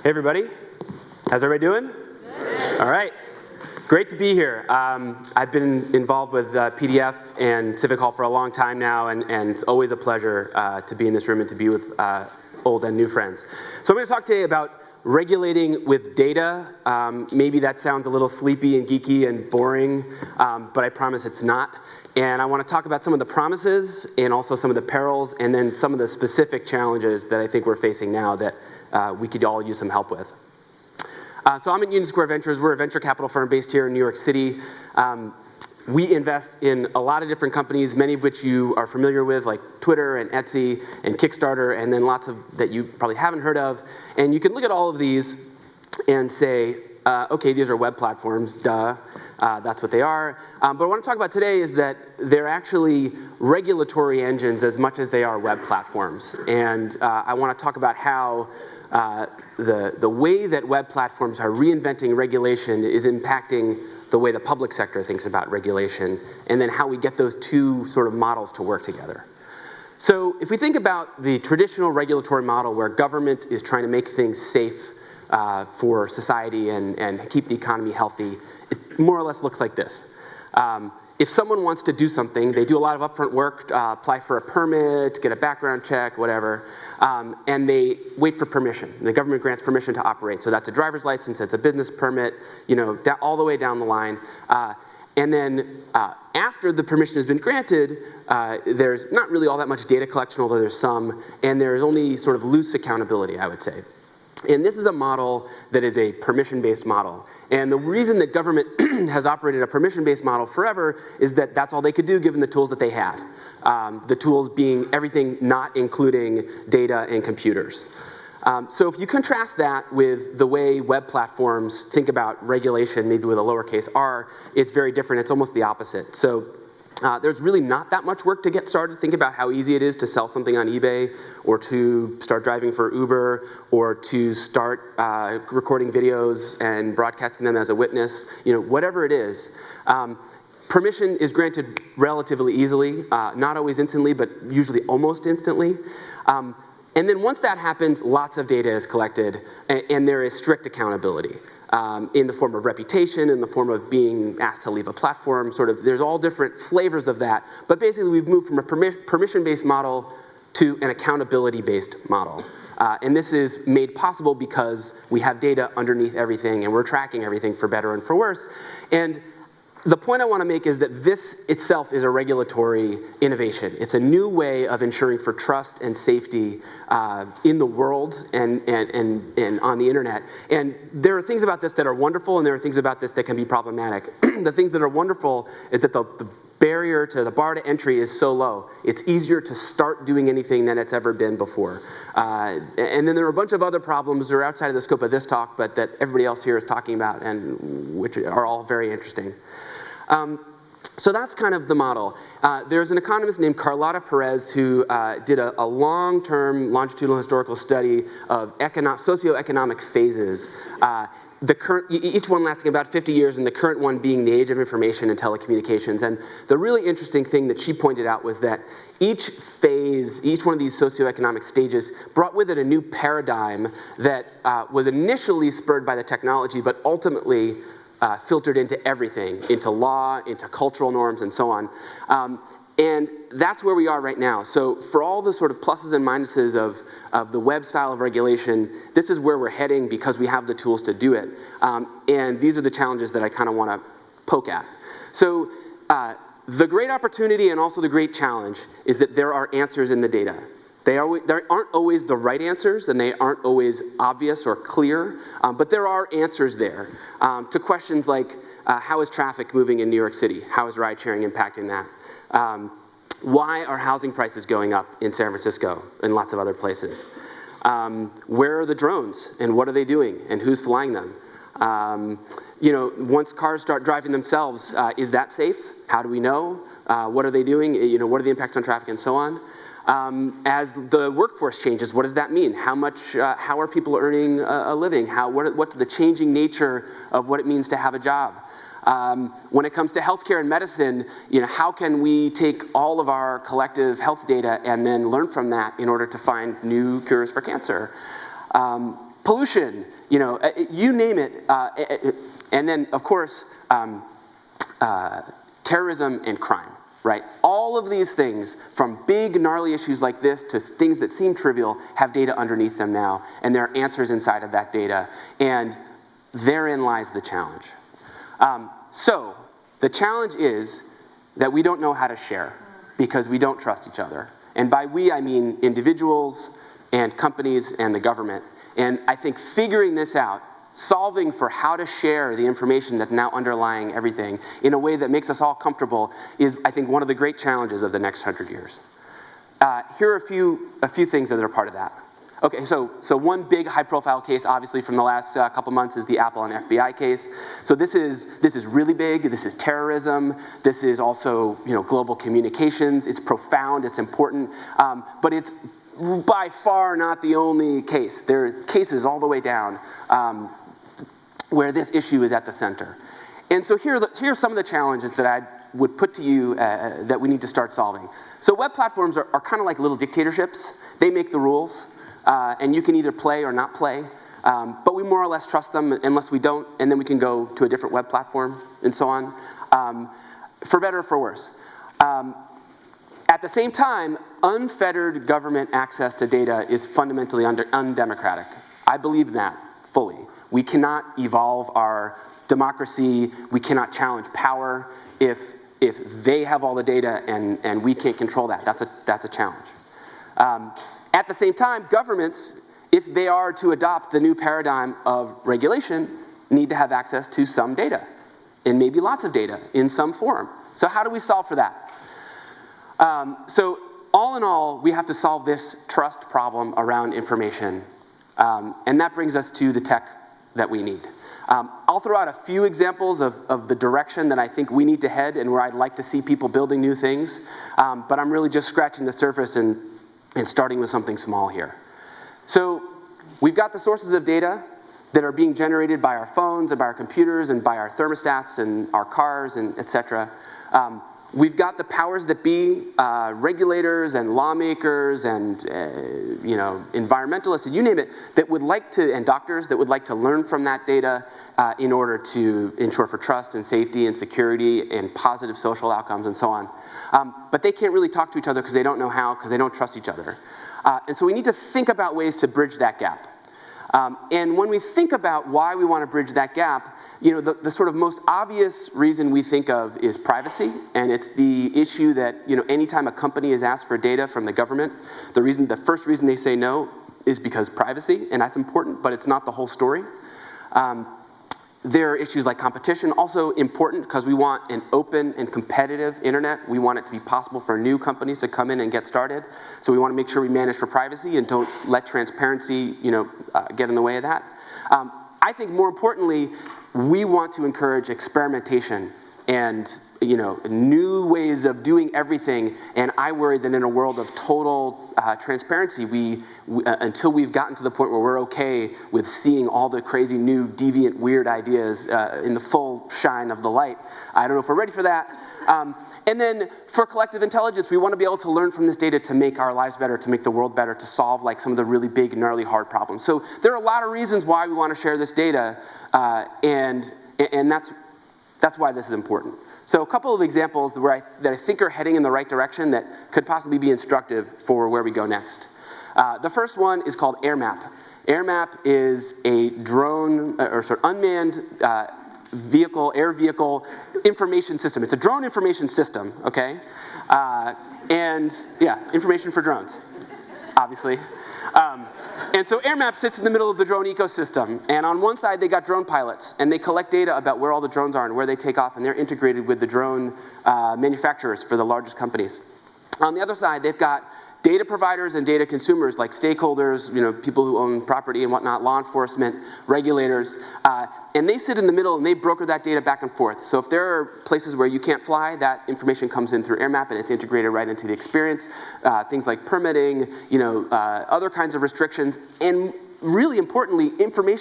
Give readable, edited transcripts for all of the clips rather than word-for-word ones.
Hey everybody, how's everybody doing? Good. All right, great to be here. I've been involved with PDF and Civic Hall for a long time now, and it's always a pleasure to be in this room and to be with old and new friends. So I'm going to talk today about regulating with data. Maybe that sounds a little sleepy and geeky and boring, but I promise it's not. And I want to talk about some of the promises and also some of the perils and then some of the specific challenges that I think we're facing now that we could all use some help with. So I'm at Union Square Ventures. We're a venture capital firm based here in New York City. We invest in a lot of different companies, many of which you are familiar with, like Twitter and Etsy and Kickstarter, and then lots of that you probably haven't heard of. And you can look at all of these and say, okay, these are web platforms, duh, that's what they are. But what I want to talk about today is that they're actually regulatory engines as much as they are web platforms. And I want to talk about how the way that web platforms are reinventing regulation is impacting the way the public sector thinks about regulation, and then how we get those two sort of models to work together. So if we think about the traditional regulatory model where government is trying to make things safe for society and keep the economy healthy, it more or less looks like this. If someone wants to do something, they do a lot of upfront work, apply for a permit, get a background check, whatever, and they wait for permission. The government grants permission to operate. So that's a driver's license, it's a business permit, you know, all the way down the line. And then after the permission has been granted, there's not really all that much data collection, although there's some, and there's only sort of loose accountability, I would say. And this is a model that is a permission-based model. And the reason that government has operated a permission-based model forever is that that's all they could do given the tools that they had. The tools being everything not including data and computers. So if you contrast that with the way web platforms think about regulation, maybe with a lowercase r, it's very different. It's almost the opposite. So there's really not that much work to get started. Think about how easy it is to sell something on eBay, or to start driving for Uber, or to start recording videos and broadcasting them as a witness. You know, whatever it is. Permission is granted relatively easily, not always instantly, but usually almost instantly. And then once that happens, lots of data is collected, and there is strict accountability. In the form of reputation, in the form of being asked to leave a platform, sort of, there's all different flavors of that. But basically, we've moved from a permission-based model to an accountability-based model. And this is made possible because we have data underneath everything, and we're tracking everything for better and for worse. And the point I want to make is that this itself is a regulatory innovation. It's a new way of ensuring for trust and safety in the world and on the internet. And there are things about this that are wonderful, and there are things about this that can be problematic. The things that are wonderful is that the barrier to the bar to entry is so low. It's easier to start doing anything than it's ever been before. And then there are a bunch of other problems that are outside of the scope of this talk, but that everybody else here is talking about, and which are all very interesting. So that's kind of the model. There's an economist named Carlota Perez who did a long-term longitudinal historical study of socioeconomic phases. Each one lasting about 50 years, and the current one being the age of information and telecommunications. And the really interesting thing that she pointed out was that each phase, each one of these socioeconomic stages brought with it a new paradigm that was initially spurred by the technology, but ultimately filtered into everything, into law, into cultural norms, and so on. And that's where we are right now. So for all the sort of pluses and minuses of the web style of regulation, this is where we're heading because we have the tools to do it. And these are the challenges that I kind of want to poke at. So the great opportunity and also the great challenge is that there are answers in the data. There aren't always the right answers, and they aren't always obvious or clear, but there are answers there to questions like, how is traffic moving in New York City? How is ride sharing impacting that? Why are housing prices going up in San Francisco and lots of other places? Where are the drones, and what are they doing, and who's flying them? You know, once cars start driving themselves, is that safe? How do we know? What are they doing? You know, what are the impacts on traffic and so on? As the workforce changes, what does that mean? How are people earning a living? What's the changing nature of what it means to have a job? When it comes to healthcare and medicine, you know, how can we take all of our collective health data and then learn from that in order to find new cures for cancer? pollution, you name it. And then, of course, terrorism and crime, right? All of these things, from big, gnarly issues like this to things that seem trivial, have data underneath them now, and there are answers inside of that data, and therein lies the challenge. So, the challenge is that we don't know how to share, because we don't trust each other. And by we, I mean individuals and companies and the government. And I think figuring this out, solving for how to share the information that's now underlying everything in a way that makes us all comfortable is, I think, one of the great challenges of the next 100 years. Here are a few things that are part of that. Okay, so one big high-profile case, obviously, from the last couple months is the Apple and FBI case. So this is really big. This is terrorism. This is also, global communications. It's profound. It's important. But it's by far not the only case. There are cases all the way down where this issue is at the center. And so here are some of the challenges that I would put to you that we need to start solving. So web platforms are kind of like little dictatorships. They make the rules, and you can either play or not play. But we more or less trust them unless we don't, and then we can go to a different web platform and so on, for better or for worse. At the same time, unfettered government access to data is fundamentally undemocratic. I believe in that fully. We cannot evolve our democracy. We cannot challenge power if they have all the data and we can't control that. That's a challenge. At the same time, governments, if they are to adopt the new paradigm of regulation, need to have access to some data, and maybe lots of data in some form. So how do we solve for that? So all in all, we have to solve this trust problem around information. And that brings us to the tech that we need. I'll throw out a few examples of the direction that I think we need to head and where I'd like to see people building new things. But I'm really just scratching the surface and starting with something small here. So we've got the sources of data that are being generated by our phones and by our computers and by our thermostats and our cars and et cetera. We've got the powers that be, regulators and lawmakers and environmentalists and you name it, that would like to, and doctors that would like to learn from that data in order to ensure for trust and safety and security and positive social outcomes and so on. But they can't really talk to each other because they don't know how, because they don't trust each other. And so we need to think about ways to bridge that gap. And when we think about why we want to bridge that gap, the sort of most obvious reason we think of is privacy, and it's the issue that, anytime a company is asked for data from the government, the first reason they say no is because privacy, and that's important, but it's not the whole story. There are issues like competition, also important because we want an open and competitive internet. We want it to be possible for new companies to come in and get started. So we want to make sure we manage for privacy and don't let transparency, get in the way of that. I think more importantly, we want to encourage experimentation and new ways of doing everything. And I worry that in a world of total transparency, we until we've gotten to the point where we're okay with seeing all the crazy new deviant weird ideas in the full shine of the light, I don't know if we're ready for that. And then for collective intelligence, we want to be able to learn from this data to make our lives better, to make the world better, to solve like some of the really big, gnarly, hard problems. So there are a lot of reasons why we want to share this data, and that's why this is important. So a couple of examples that I think are heading in the right direction that could possibly be instructive for where we go next. The first one is called AirMap. AirMap is a drone, or sort of unmanned air vehicle information system. It's a drone information system, okay? And yeah, information for drones, obviously. And so AirMap sits in the middle of the drone ecosystem, and on one side they got drone pilots, and they collect data about where all the drones are and where they take off, and they're integrated with the drone manufacturers for the largest companies. On the other side, they've got data providers and data consumers like stakeholders, people who own property and whatnot, law enforcement, regulators, and they sit in the middle and they broker that data back and forth. So if there are places where you can't fly, that information comes in through AirMap and it's integrated right into the experience. Things like permitting, other kinds of restrictions, and really importantly,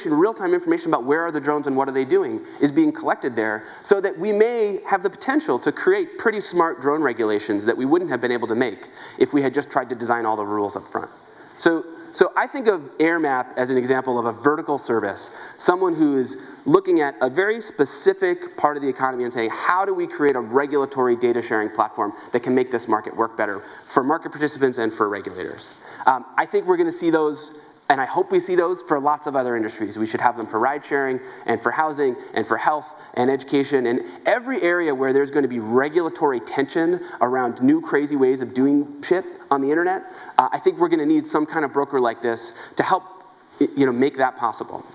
real-time information about where are the drones and what are they doing is being collected there, so that we may have the potential to create pretty smart drone regulations that we wouldn't have been able to make if we had just tried to design all the rules up front. So So I think of AirMap as an example of a vertical service, someone who is looking at a very specific part of the economy and saying, how do we create a regulatory data sharing platform that can make this market work better for market participants and for regulators? I think we're going to see those, and I hope we see those for lots of other industries. We should have them for ride sharing and for housing and for health and education and every area where there's going to be regulatory tension around new crazy ways of doing shit on the internet. I think we're going to need some kind of broker like this to help make that possible.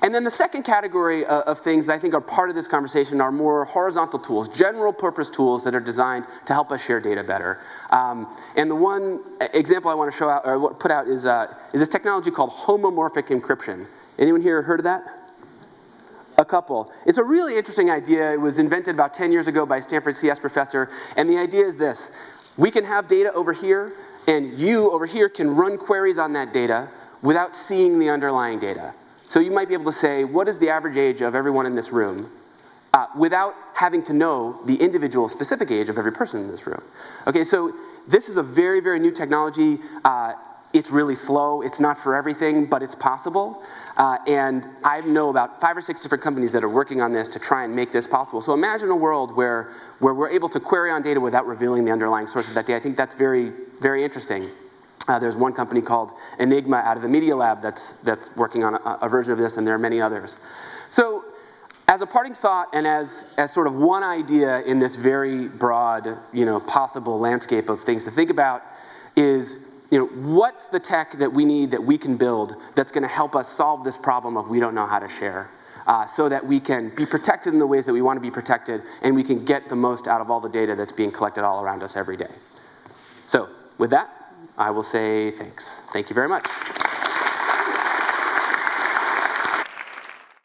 And then the second category of things that I think are part of this conversation are more horizontal tools, general purpose tools that are designed to help us share data better. And the one example I want to show out, or put out, is this technology called homomorphic encryption. Anyone here heard of that? A couple. It's a really interesting idea. It was invented about 10 years ago by a Stanford CS professor, and the idea is this. We can have data over here, and you over here can run queries on that data without seeing the underlying data. So you might be able to say, what is the average age of everyone in this room? Without having to know the individual specific age of every person in this room. Okay, so this is a very, very new technology. It's really slow. It's not for everything, but it's possible. And I know about 5 or 6 different companies that are working on this to try and make this possible. So imagine a world where we're able to query on data without revealing the underlying source of that data. I think that's very, very interesting. There's one company called Enigma out of the Media Lab that's working on a version of this, and there are many others. So as a parting thought, and as sort of one idea in this very broad, possible landscape of things to think about, is what's the tech that we need, that we can build, that's going to help us solve this problem of we don't know how to share, so that we can be protected in the ways that we want to be protected, and we can get the most out of all the data that's being collected all around us every day. So with that, I will say thanks. Thank you very much.